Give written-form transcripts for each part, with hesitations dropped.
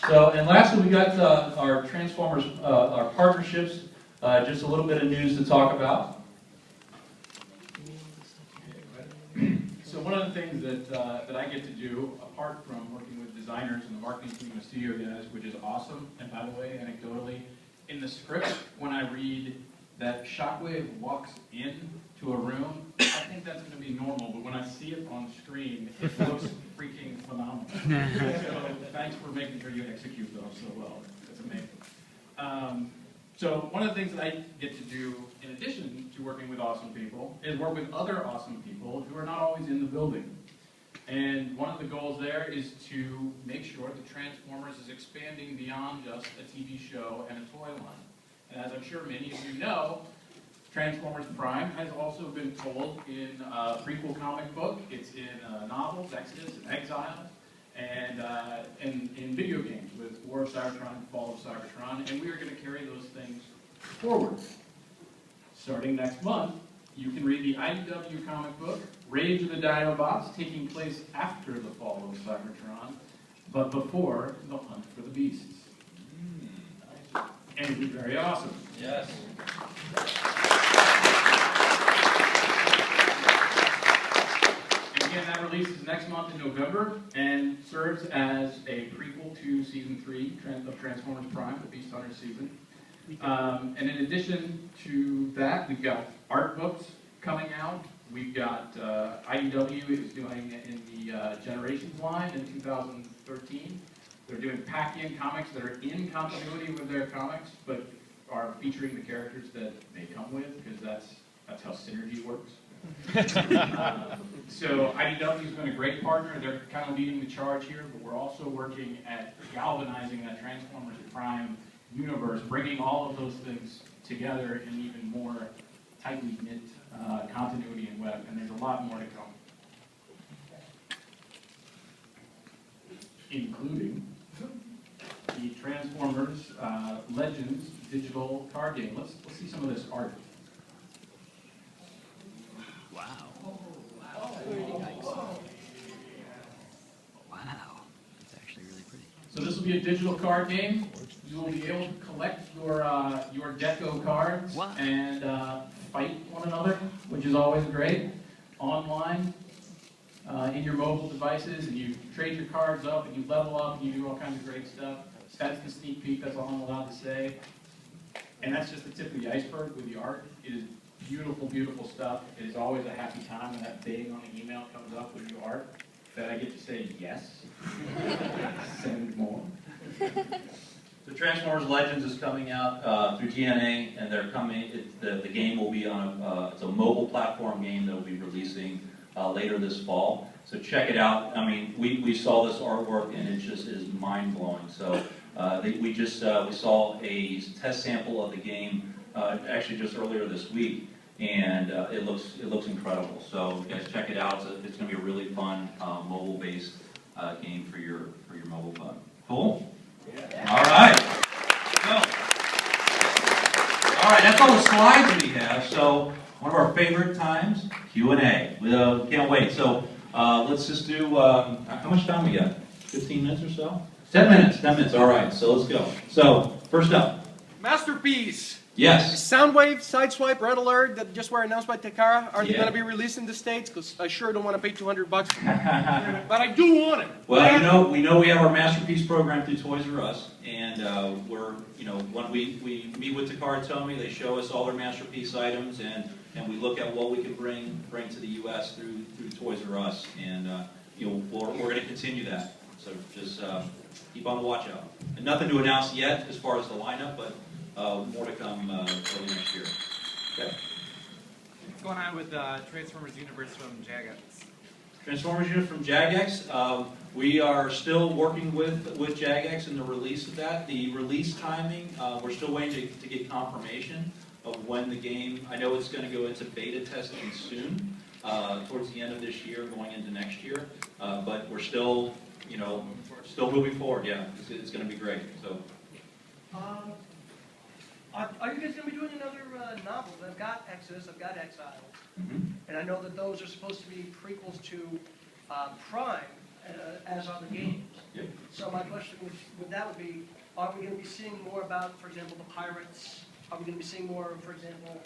So, and lastly, we got our Transformers, our partnerships. Just a little bit of news to talk about. So one of the things that I get to do, apart from working with designers and the marketing team of studio guys, which is awesome, and by the way, anecdotally, in the script, when I read that Shockwave walks into a room, I think that's going to be normal, but when I see it on screen, it looks freaking phenomenal. So thanks for making sure you execute those so well. That's amazing. So one of the things that I get to do, in addition to working with awesome people, is work with other awesome people who are not always in the building. And one of the goals there is to make sure that Transformers is expanding beyond just a TV show and a toy line. And as I'm sure many of you know, Transformers Prime has also been told in a prequel comic book. It's in novels, Exodus and Exile, and in video games with War of Cybertron, Fall of Cybertron, and we are going to carry those things forward. Starting next month, you can read the IDW comic book, Rage of the Dinobots, taking place after the Fall of Cybertron, but before the Hunt for the Beasts. And it'd be very awesome. Yes. Again, that releases next month in November and serves as a prequel to Season 3 of Transformers Prime, the Beast Hunter season. And in addition to that, we've got art books coming out. We've got IDW is doing it in the Generations line in 2013. They're doing pack-in comics that are in continuity with their comics, but are featuring the characters that they come with, because that's how synergy works. So IDW has been a great partner. They're kind of leading the charge here, but we're also working at galvanizing that Transformers Prime universe, bringing all of those things together in even more tightly knit continuity and web, and there's a lot more to come. Including the Transformers Legends digital card game. Let's see some of this art. Wow. Wow. That's actually really pretty. So this will be a digital card game. You will be able to collect your deco cards and fight one another, which is always great, online, in your mobile devices, and you trade your cards up, and you level up, and you do all kinds of great stuff. That's the sneak peek, that's all I'm allowed to say. And that's just the tip of the iceberg with the art. It is beautiful, beautiful stuff. It is always a happy time when that bang on the email comes up with new art, that I get to say yes, send more. The Transformers Legends is coming out through TNA, and they're coming. The game will be on it's a mobile platform game that will be releasing later this fall. So check it out. I mean, we saw this artwork, and it just is mind blowing. So we saw a test sample of the game actually just earlier this week, and it looks incredible. So you guys check it out. It's going to be a really fun mobile based game for your mobile phone. Cool. Yeah. All right. All right, that's all the slides we have. So one of our favorite times, Q&A. We can't wait. So let's just do, how much time we got? 15 minutes or so? 10 minutes. 10 minutes. All right, so let's go. So first up. Masterpiece. Yes. Soundwave, Sideswipe, Red Alert that just were announced by Takara. Are they going to be released in the States? Because I sure don't want to pay $200 for it. But I do want it. Well, we know we have our Masterpiece program through Toys R Us, and we're, when we meet with Takara Tomy, they show us all their Masterpiece items, and we look at what we can bring to the U.S. through Toys R Us, and we're going to continue that. So just keep on the watch out. And nothing to announce yet as far as the lineup, but more to come early next year. Okay. What's going on with Transformers Universe from Jagex? Transformers Unit from Jagex. We are still working with Jagex in the release of that. The release timing, we're still waiting to get confirmation of when the game, I know it's going to go into beta testing soon, towards the end of this year, going into next year. But we're still, still moving forward. Yeah, it's going to be great. So. Are you guys going to be doing another novel? I've got Exodus, I've got Exile, and I know that those are supposed to be prequels to Prime. as are the games. Yep. So my question would be, are we going to be seeing more about, for example, the pirates? Are we going to be seeing more, for example,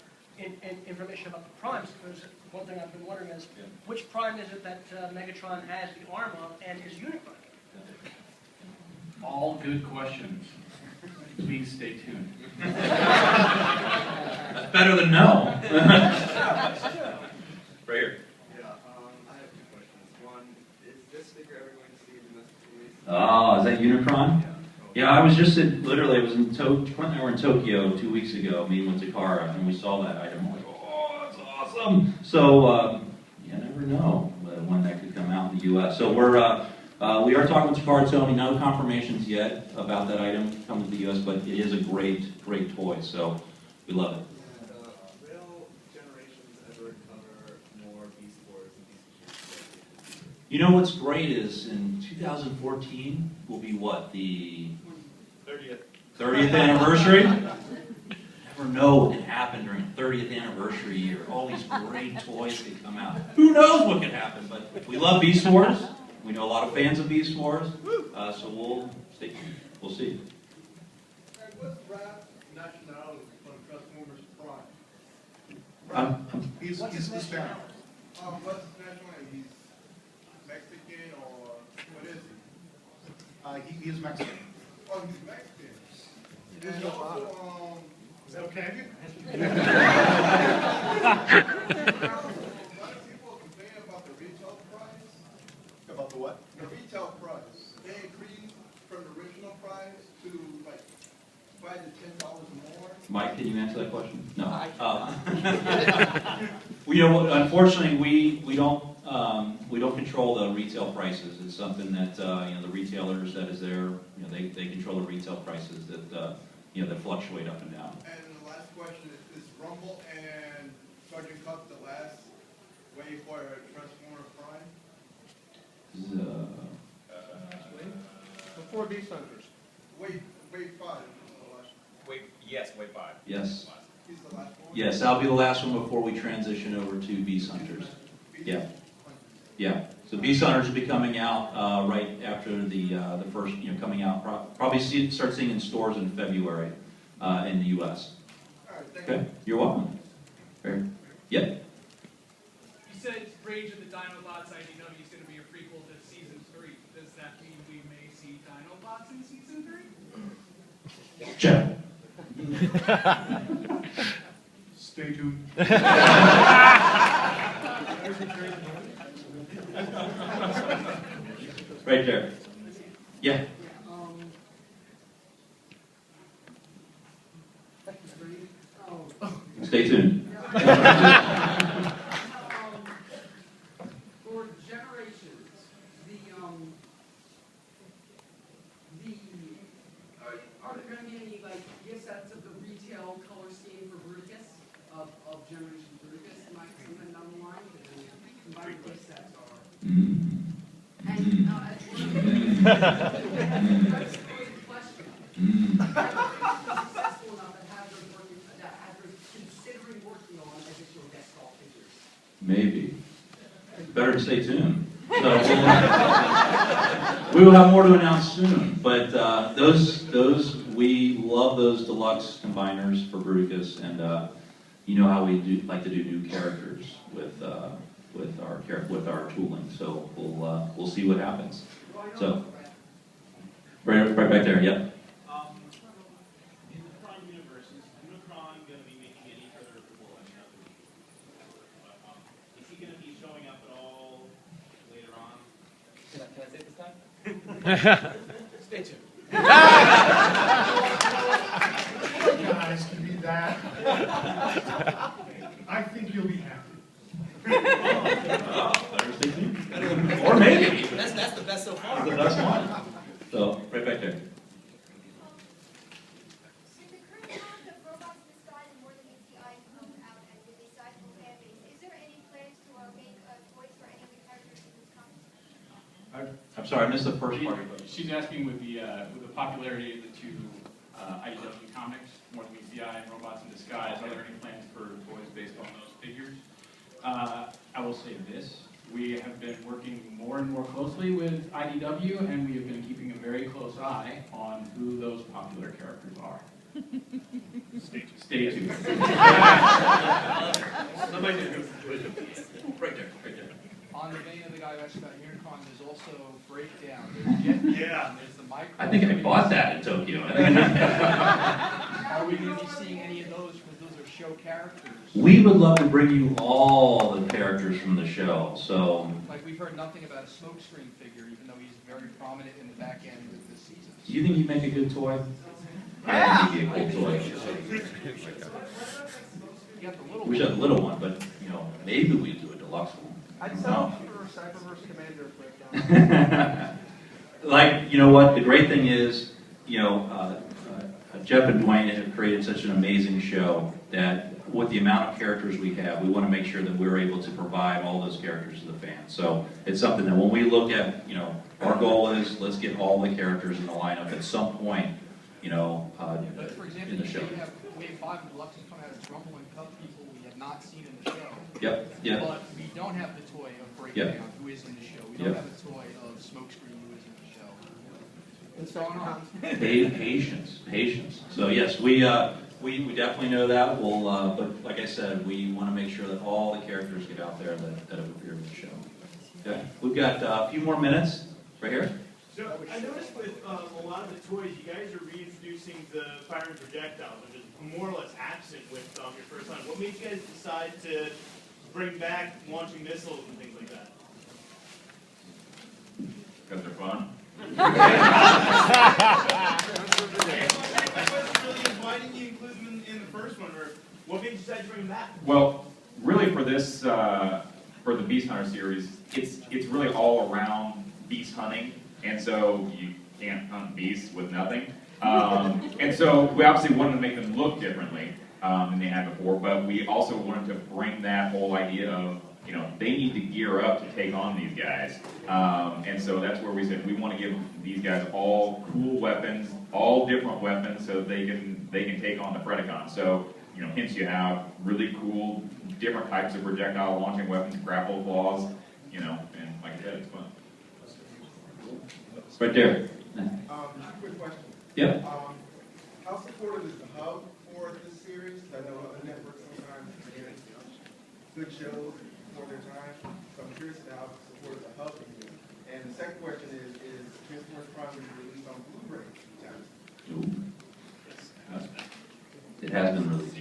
information about the primes? Because one thing I've been wondering is, which prime is it that Megatron has the arm of, and is Unicron? All good questions. Please stay tuned. That's better than no. Right here. Yeah, I have two questions. One, is this figure ever going to see a domestic release? Oh, is that Unicron? Yeah, I was just literally, I was in Quentin and I were in Tokyo 2 weeks ago, meeting with Takara, and we saw that item. I'm like, oh, that's awesome. So, you never know when that could come out in the U.S. So we are talking with Takara Tomy, no confirmations yet about that item coming to the U.S., but it is a great, great toy, so we love it. Will Generations ever cover more Beast Wars and Beast Wars? You know what's great is in 2014 will be what, the 30th anniversary? Never know what can happen during the 30th anniversary year. All these great toys can come out. Who knows what can happen? But we love Beast Wars. We know a lot of fans of Beast Wars. So we'll see. We'll see. What's Rap's nationality from Transformers Prime? He's Hispanic. What's his nationality? He's Mexican or what is he? He is Mexican. Oh, he's Mexican. Is he also, is that okay? A lot of people complain about the retail price. About the what? The retail price. They increased from the original price to like $5 to $10 more. Mike, can you answer that question? No. Unfortunately, we don't control the retail prices. It's something that the retailers that is there, they control the retail prices that that fluctuate up and down. And the last question is Rumble and Sergeant Cup the last wave for Transformer Prime? Before Beast Hunters. Wave 5 is the last one. Wave 5. Yes. He's the last one? Yes, that'll be the last one before we transition over to Beast Hunters. Yeah. Yeah. So Beast Hunters will be coming out right after the first, coming out. Probably start seeing in stores in February in the U.S. All right, thank you. Okay, you're welcome. Fair. Yeah. You said Rage of the Dinobots IDW is going to be a prequel to Season 3. Does that mean we may see Dinobots in Season 3? Jeff. Stay tuned. Right there. Yeah. Stay tuned. For Generations, are there going to be any gift sets of the retail color scheme for Bruticus of Generation Bruticus? Might sometime down the line, combined gift sets are. And that's a question. Successful enough that Hasbro's considering working on additional guest star figures. Maybe. Better to stay tuned. So we will have more to announce soon. But we love those deluxe combiners for Bruticus, and you know how we like to do new characters with our tooling. So we'll see what happens. So right back there, yeah. In the Prime universe, is Unicron going to be making any further approval? Is he going to be showing up at all later on? Can I say it this time? Stay tuned. Guys, to be that. I think you'll be happy. Or maybe. That's the best so far. The best one. So right back there. In the current round of Robots in Disguise and More Than Meets the Eye come out and with a sizable fan base, is there any plans to make toys for any of the characters in this comic? I'm sorry, I missed the first part of it. She's asking with the popularity of the two IDW comics, More Than Meets the Eye and Robots in Disguise, are there any plans for toys based on those figures? I will say this, We have been working more and more closely with IDW, and we have been keeping a very close eye on who those popular characters are. Stay tuned. Right there, right there. On the vein of the guy who asked about Unicron, there's also breakdown. There's Jet, Yeah. there's the micro. I think I bought that in Tokyo. Are we going to be seeing any of those, because those are show characters? We would love to bring you all the characters from the show, so. Like, we've heard nothing about a smokescreen figure, even though he's very prominent in the back end of this season. Do you think you'd make a good toy? I think he'd be a good toy. You got the little We should have a little one, but, you know, maybe we do a deluxe one. I'd settle for Cyberverse Commander breakdown. Like, you know what, the great thing is, you know, Jeff and Dwayne have created such an amazing show that with the amount of characters we have, we want to make sure that we're able to provide all those characters to the fans. So it's something that when we look at, you know, our goal is let's get all the characters in the lineup at some point, you know, But for example, in the show. you have Wave 5 of Deluxe come out as Rumble and Cup people we have not seen in the show. Yep, yep. But we don't have the toy of Breakdown, who is in the show. We don't have a toy of Smokescreen, who is in the show. What's going on? Patience. So yes, we definitely know that. We'll, but like I said, we want to make sure that all the characters get out there that have appeared in the show. Okay, we've got a few more minutes right here. So I noticed with a lot of the toys, you guys are reintroducing the firing projectiles, which is more or less absent with your first line. What made you guys decide to bring back launching missiles and things like that? Because they're fun. Why didn't you include them in the first one, or what made you decide to bring them back? Well, really for this, for the Beast Hunter series, it's really all around beast hunting, and so you can't hunt beasts with nothing. And so we obviously wanted to make them look differently than they had before, but we also wanted to bring that whole idea of, you know, they need to gear up to take on these guys. And so that's where we said we want to give these guys all cool weapons, all different weapons, so they can take on the Predacon. So, you know, hence you have really cool, different types of projectile launching weapons, grapple claws, you know, and like I said, it's fun. Right there. Just a quick question. Yep. How supportive is the hub for this series? I know other networks sometimes get good shows for their time, so I'm curious how supportive the hub is. And the second question is Transformers Prime going to be released on Blu-ray? It has been released.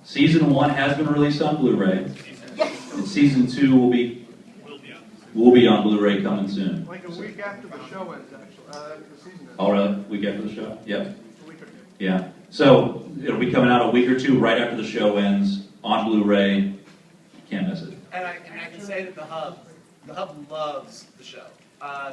Season 1 has been released on Blu-ray. Yes. And Season 2 will be on Blu-ray coming soon. Like a week after the show ends, actually. The season ends. Oh, really? Week after the show? Yep. A week or two. Yeah. So it'll be coming out a week or two right after the show ends on Blu-ray. You can't miss it. And I can say that the hub loves the show.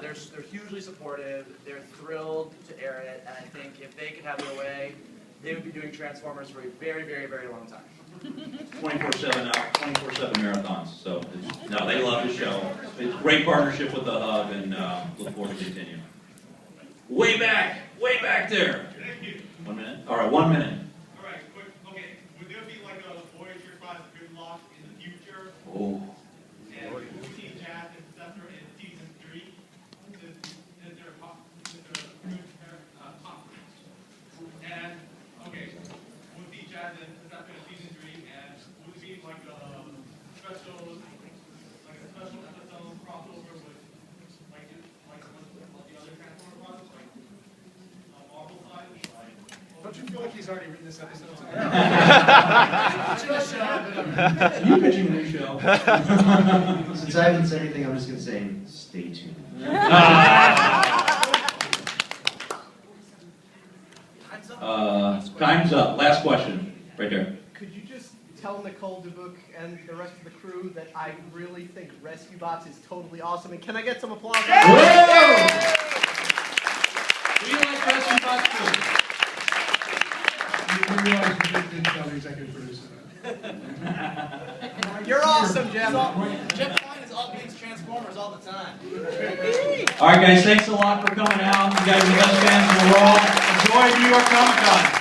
They're hugely supportive. They're thrilled to air it, and I think if they could have their way, they would be doing Transformers for a very, very, very long time. 24/7 out, 24/7 marathons. So no, they love the show. It's a great partnership with the hub, and look forward to continuing. Way back there. Thank you. 1 minute. All right, 1 minute. All right, quick. Okay, would there be like a Voyager class Gridlock in the future? Oh. And would we see Jazz and Scepter in season 3? Is there a conference? And okay, would see Jazz and Scepter in season 3, and would it be like a special episode crossover with like the other Transformer products, like Marvel side? Don't you feel like he's already written this episode? You pitching a new show. Since I haven't said anything, I'm just going to say, stay tuned. Time's up. Last question. Right there. Could you just tell Nicole DeBook and the rest of the crew that I really think Rescue Bots is totally awesome, and can I get some applause? Whoa! We like Rescue Bots too. You realize you didn't tell the executive producer that. You're awesome, Jeff. Jeff Klein is all beats Transformers all the time. All right, guys. Thanks a lot for coming out. You guys are the best fans in the world. Enjoy New York Comic Con.